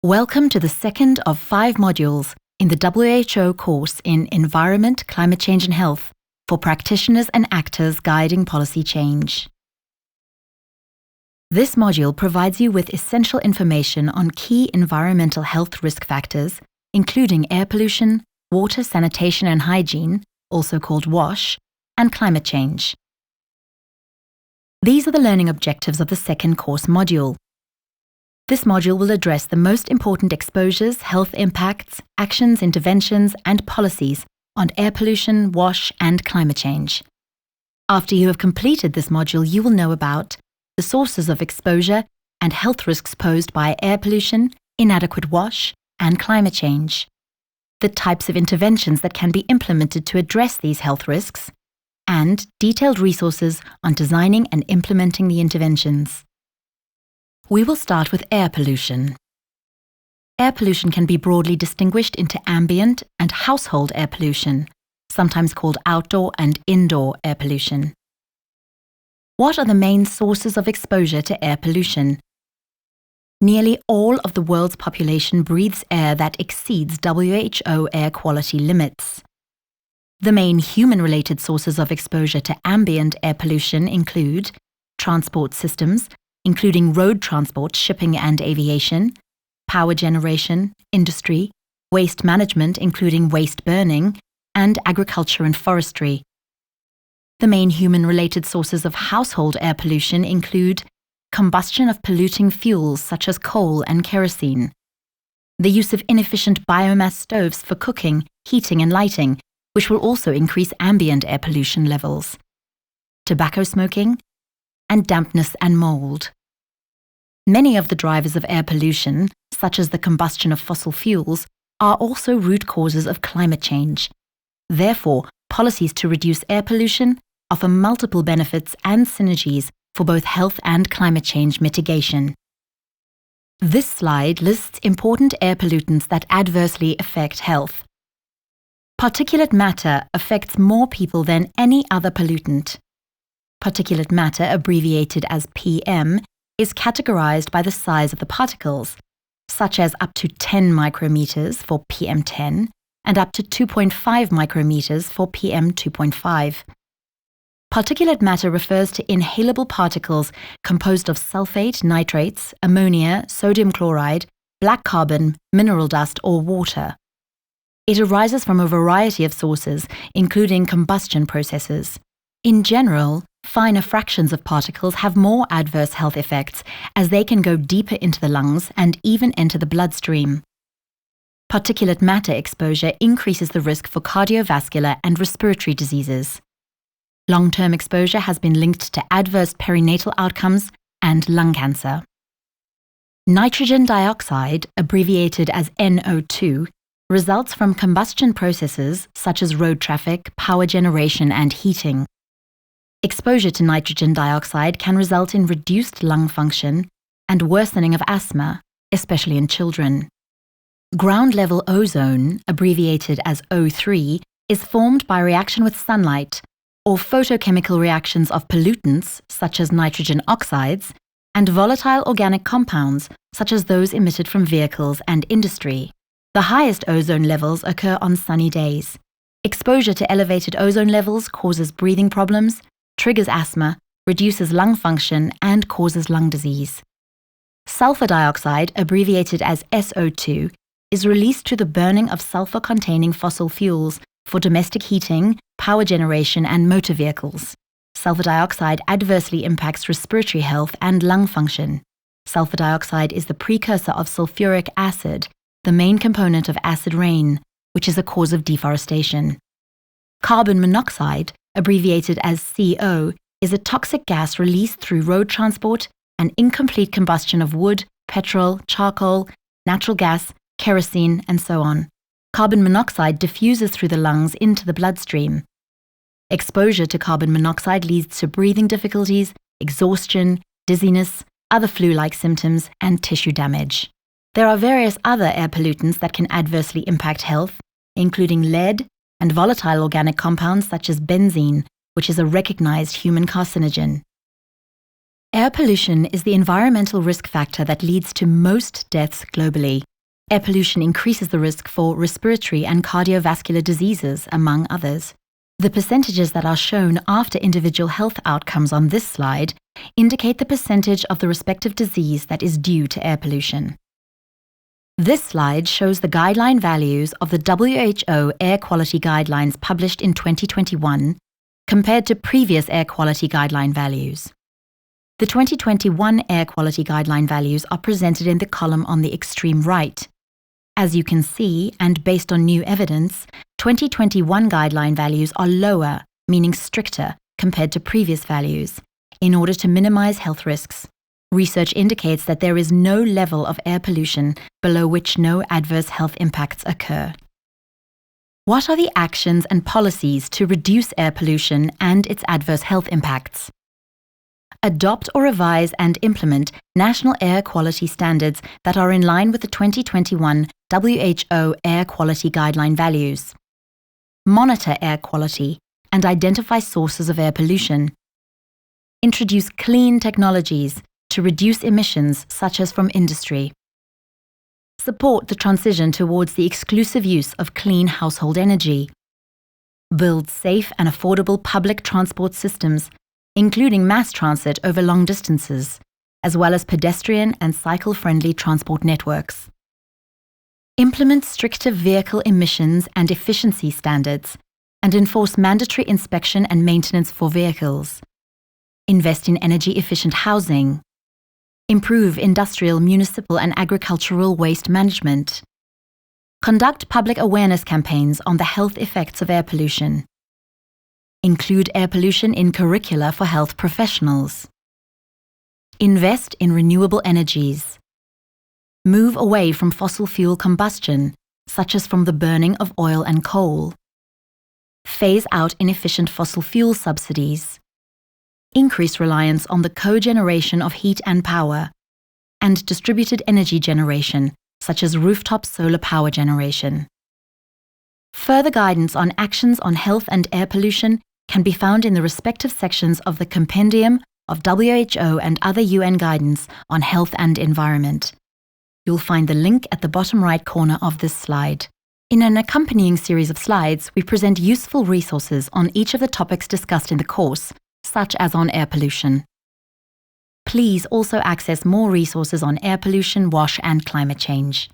Welcome to the second of 5 modules in the WHO course in Environment, Climate Change and Health for practitioners and actors guiding policy change. This module provides you with essential information on key environmental health risk factors, including air pollution, water, sanitation and hygiene, also called WASH, and climate change. These are the learning objectives of the second course module. This module will address the most important exposures, health impacts, actions, interventions, and policies on air pollution, WASH, and climate change. After you have completed this module, you will know about the sources of exposure and health risks posed by air pollution, inadequate WASH, and climate change, the types of interventions that can be implemented to address these health risks, and detailed resources on designing and implementing the interventions. We will start with air pollution. Air pollution can be broadly distinguished into ambient and household air pollution, sometimes called outdoor and indoor air pollution. What are the main sources of exposure to air pollution? Nearly all of the world's population breathes air that exceeds WHO air quality limits. The main human-related sources of exposure to ambient air pollution include transport systems, including road transport, shipping and aviation, power generation, industry, waste management including waste burning, and agriculture and forestry. The main human-related sources of household air pollution include combustion of polluting fuels such as coal and kerosene, the use of inefficient biomass stoves for cooking, heating and lighting, which will also increase ambient air pollution levels, tobacco smoking, and dampness and mold. Many of the drivers of air pollution, such as the combustion of fossil fuels, are also root causes of climate change. Therefore, policies to reduce air pollution offer multiple benefits and synergies for both health and climate change mitigation. This slide lists important air pollutants that adversely affect health. Particulate matter affects more people than any other pollutant. Particulate matter, abbreviated as PM, is categorized by the size of the particles, such as up to 10 micrometers for PM10 and up to 2.5 micrometers for PM2.5. Particulate matter refers to inhalable particles composed of sulfate, nitrates, ammonia, sodium chloride, black carbon, mineral dust, or water. It arises from a variety of sources, including combustion processes. In general, finer fractions of particles have more adverse health effects as they can go deeper into the lungs and even enter the bloodstream. Particulate matter exposure increases the risk for cardiovascular and respiratory diseases. Long-term exposure has been linked to adverse perinatal outcomes and lung cancer. Nitrogen dioxide, abbreviated as NO2, results from combustion processes such as road traffic, power generation, and heating. Exposure to nitrogen dioxide can result in reduced lung function and worsening of asthma, especially in children. Ground-level ozone, abbreviated as O3, is formed by reaction with sunlight or photochemical reactions of pollutants such as nitrogen oxides and volatile organic compounds such as those emitted from vehicles and industry. The highest ozone levels occur on sunny days. Exposure to elevated ozone levels causes breathing problems, triggers asthma, reduces lung function, and causes lung disease. Sulfur dioxide, abbreviated as SO2, is released through the burning of sulfur-containing fossil fuels for domestic heating, power generation, and motor vehicles. Sulfur dioxide adversely impacts respiratory health and lung function. Sulfur dioxide is the precursor of sulfuric acid, the main component of acid rain, which is a cause of deforestation. Carbon monoxide, abbreviated as CO, is a toxic gas released through road transport and incomplete combustion of wood, petrol, charcoal, natural gas, kerosene, and so on. Carbon monoxide diffuses through the lungs into the bloodstream. Exposure to carbon monoxide leads to breathing difficulties, exhaustion, dizziness, other flu-like symptoms, and tissue damage. There are various other air pollutants that can adversely impact health, including lead and volatile organic compounds such as benzene, which is a recognized human carcinogen. Air pollution is the environmental risk factor that leads to most deaths globally. Air pollution increases the risk for respiratory and cardiovascular diseases, among others. The percentages that are shown after individual health outcomes on this slide indicate the percentage of the respective disease that is due to air pollution. This slide shows the guideline values of the WHO Air Quality Guidelines published in 2021 compared to previous air quality guideline values. The 2021 air quality guideline values are presented in the column on the extreme right. As you can see, and based on new evidence, 2021 guideline values are lower, meaning stricter, compared to previous values, in order to minimize health risks. Research indicates that there is no level of air pollution below which no adverse health impacts occur. What are the actions and policies to reduce air pollution and its adverse health impacts? Adopt or revise and implement national air quality standards that are in line with the 2021 WHO Air Quality Guideline values. Monitor air quality and identify sources of air pollution. Introduce clean technologies to reduce emissions such as from industry. Support the transition towards the exclusive use of clean household energy. Build safe and affordable public transport systems, including mass transit over long distances, as well as pedestrian and cycle-friendly transport networks. Implement stricter vehicle emissions and efficiency standards, and enforce mandatory inspection and maintenance for vehicles. Invest in energy-efficient housing. Improve industrial, municipal, and agricultural waste management. Conduct public awareness campaigns on the health effects of air pollution. Include air pollution in curricula for health professionals. Invest in renewable energies. Move away from fossil fuel combustion, such as from the burning of oil and coal. Phase out inefficient fossil fuel subsidies. Increase reliance on the cogeneration of heat and power, and distributed energy generation, such as rooftop solar power generation. Further guidance on actions on health and air pollution can be found in the respective sections of the Compendium of WHO and other UN guidance on health and environment. You'll find the link at the bottom right corner of this slide. In an accompanying series of slides, we present useful resources on each of the topics discussed in the course, such as on air pollution. Please also access more resources on air pollution, WASH, and climate change.